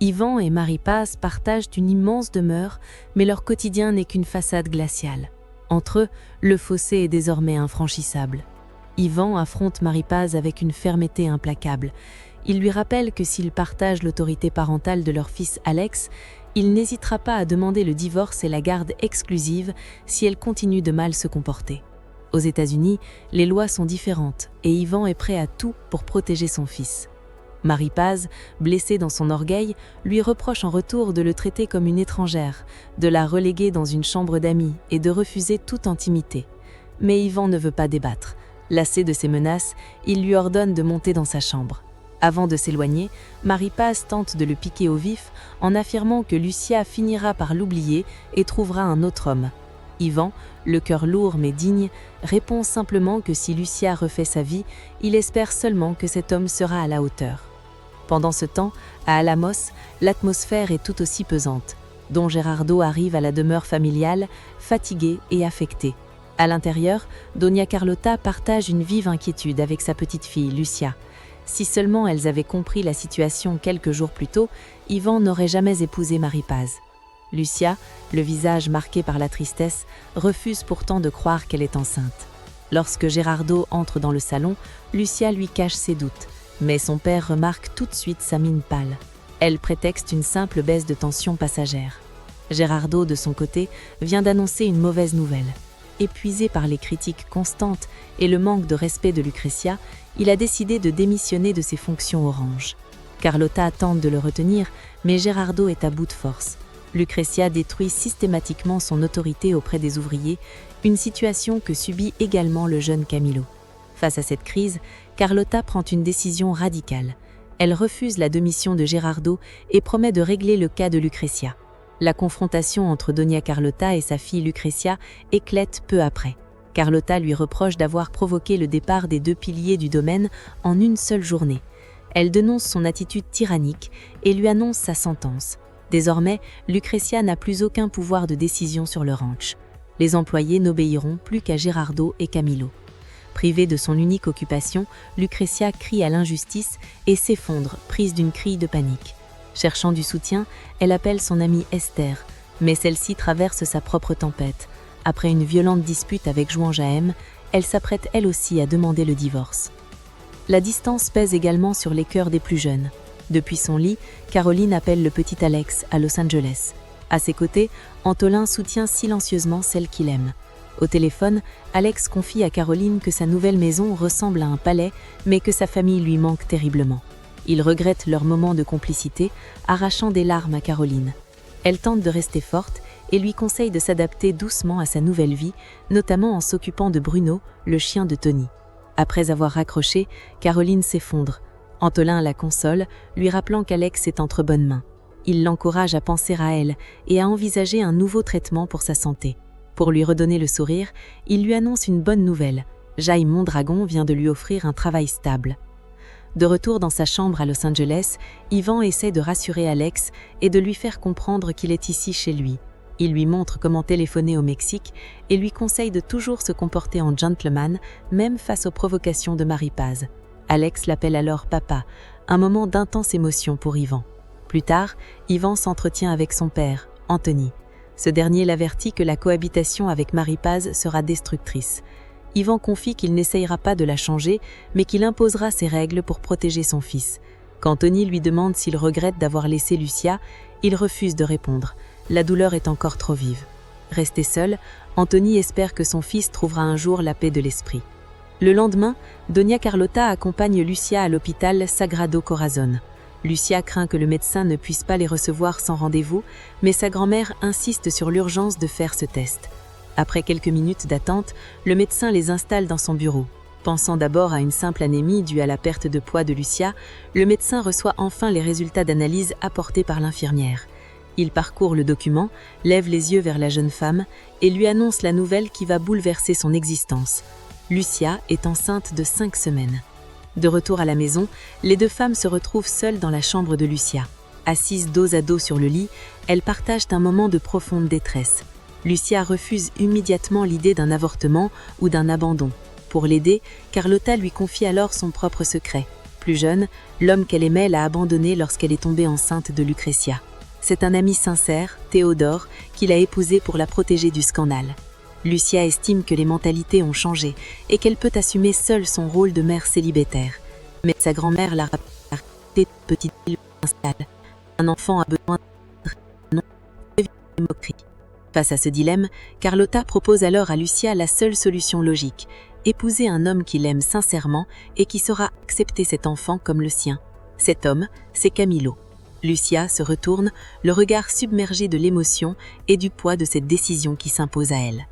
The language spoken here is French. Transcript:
Yvan et Marie-Paz partagent une immense demeure, mais leur quotidien n'est qu'une façade glaciale. Entre eux, le fossé est désormais infranchissable. Yvan affronte Marie-Paz avec une fermeté implacable. Il lui rappelle que s'ils partagent l'autorité parentale de leur fils Alex, il n'hésitera pas à demander le divorce et la garde exclusive si elle continue de mal se comporter. Aux États-Unis, les lois sont différentes et Yvan est prêt à tout pour protéger son fils. Marie-Paz, blessée dans son orgueil, lui reproche en retour de le traiter comme une étrangère, de la reléguer dans une chambre d'amis et de refuser toute intimité. Mais Yvan ne veut pas débattre. Lassé de ses menaces, il lui ordonne de monter dans sa chambre. Avant de s'éloigner, Marie-Paz tente de le piquer au vif en affirmant que Lucia finira par l'oublier et trouvera un autre homme. Yvan, le cœur lourd mais digne, répond simplement que si Lucia refait sa vie, il espère seulement que cet homme sera à la hauteur. Pendant ce temps, à Alamos, l'atmosphère est tout aussi pesante. Don Gerardo arrive à la demeure familiale, fatigué et affecté. À l'intérieur, Doña Carlota partage une vive inquiétude avec sa petite-fille, Lucia. Si seulement elles avaient compris la situation quelques jours plus tôt, Yvan n'aurait jamais épousé Marie-Paz. Lucia, le visage marqué par la tristesse, refuse pourtant de croire qu'elle est enceinte. Lorsque Gerardo entre dans le salon, Lucia lui cache ses doutes, mais son père remarque tout de suite sa mine pâle. Elle prétexte une simple baisse de tension passagère. Gerardo, de son côté, vient d'annoncer une mauvaise nouvelle. Épuisé par les critiques constantes et le manque de respect de Lucrecia, il a décidé de démissionner de ses fonctions orange. Carlota tente de le retenir, mais Gerardo est à bout de force. Lucrecia détruit systématiquement son autorité auprès des ouvriers, une situation que subit également le jeune Camilo. Face à cette crise, Carlota prend une décision radicale. Elle refuse la démission de Gerardo et promet de régler le cas de Lucrecia. La confrontation entre Doña Carlota et sa fille Lucrecia éclate peu après. Carlota lui reproche d'avoir provoqué le départ des 2 piliers du domaine en une seule journée. Elle dénonce son attitude tyrannique et lui annonce sa sentence. Désormais, Lucrecia n'a plus aucun pouvoir de décision sur le ranch. Les employés n'obéiront plus qu'à Gerardo et Camilo. Privée de son unique occupation, Lucrecia crie à l'injustice et s'effondre, prise d'une crise de panique. Cherchant du soutien, elle appelle son amie Esther, mais celle-ci traverse sa propre tempête. Après une violente dispute avec Juan Jahem, elle s'apprête elle aussi à demander le divorce. La distance pèse également sur les cœurs des plus jeunes. Depuis son lit, Caroline appelle le petit Alex à Los Angeles. À ses côtés, Antolin soutient silencieusement celle qu'il aime. Au téléphone, Alex confie à Caroline que sa nouvelle maison ressemble à un palais, mais que sa famille lui manque terriblement. Il regrette leur moment de complicité, arrachant des larmes à Caroline. Elle tente de rester forte et lui conseille de s'adapter doucement à sa nouvelle vie, notamment en s'occupant de Bruno, le chien de Tony. Après avoir raccroché, Caroline s'effondre. Antolin la console, lui rappelant qu'Alex est entre bonnes mains. Il l'encourage à penser à elle et à envisager un nouveau traitement pour sa santé. Pour lui redonner le sourire, il lui annonce une bonne nouvelle. Jaime Mondragon vient de lui offrir un travail stable. De retour dans sa chambre à Los Angeles, Yvan essaie de rassurer Alex et de lui faire comprendre qu'il est ici chez lui. Il lui montre comment téléphoner au Mexique et lui conseille de toujours se comporter en gentleman, même face aux provocations de Marie-Paz. Alex l'appelle alors papa, un moment d'intense émotion pour Yvan. Plus tard, Yvan s'entretient avec son père, Anthony. Ce dernier l'avertit que la cohabitation avec Marie-Paz sera destructrice. Yvan confie qu'il n'essayera pas de la changer, mais qu'il imposera ses règles pour protéger son fils. Quand Tony lui demande s'il regrette d'avoir laissé Lucia, il refuse de répondre. La douleur est encore trop vive. Resté seul, Anthony espère que son fils trouvera un jour la paix de l'esprit. Le lendemain, Doña Carlota accompagne Lucia à l'hôpital Sagrado Corazon. Lucia craint que le médecin ne puisse pas les recevoir sans rendez-vous, mais sa grand-mère insiste sur l'urgence de faire ce test. Après quelques minutes d'attente, le médecin les installe dans son bureau. Pensant d'abord à une simple anémie due à la perte de poids de Lucia, le médecin reçoit enfin les résultats d'analyse apportés par l'infirmière. Il parcourt le document, lève les yeux vers la jeune femme et lui annonce la nouvelle qui va bouleverser son existence. Lucia est enceinte de 5 semaines. De retour à la maison, les 2 femmes se retrouvent seules dans la chambre de Lucia. Assises dos à dos sur le lit, elles partagent un moment de profonde détresse. Lucia refuse immédiatement l'idée d'un avortement ou d'un abandon. Pour l'aider, Carlota lui confie alors son propre secret. Plus jeune, l'homme qu'elle aimait l'a abandonnée lorsqu'elle est tombée enceinte de Lucrezia. C'est un ami sincère, Théodore, qui l'a épousée pour la protéger du scandale. Lucia estime que les mentalités ont changé et qu'elle peut assumer seule son rôle de mère célibataire. Mais sa grand-mère l'a rappelé, petite fille installe. Un enfant a besoin de moquerie. Face à ce dilemme, Carlotta propose alors à Lucia la seule solution logique, épouser un homme qui l'aime sincèrement et qui saura accepter cet enfant comme le sien. Cet homme, c'est Camillo. Lucia se retourne, le regard submergé de l'émotion et du poids de cette décision qui s'impose à elle.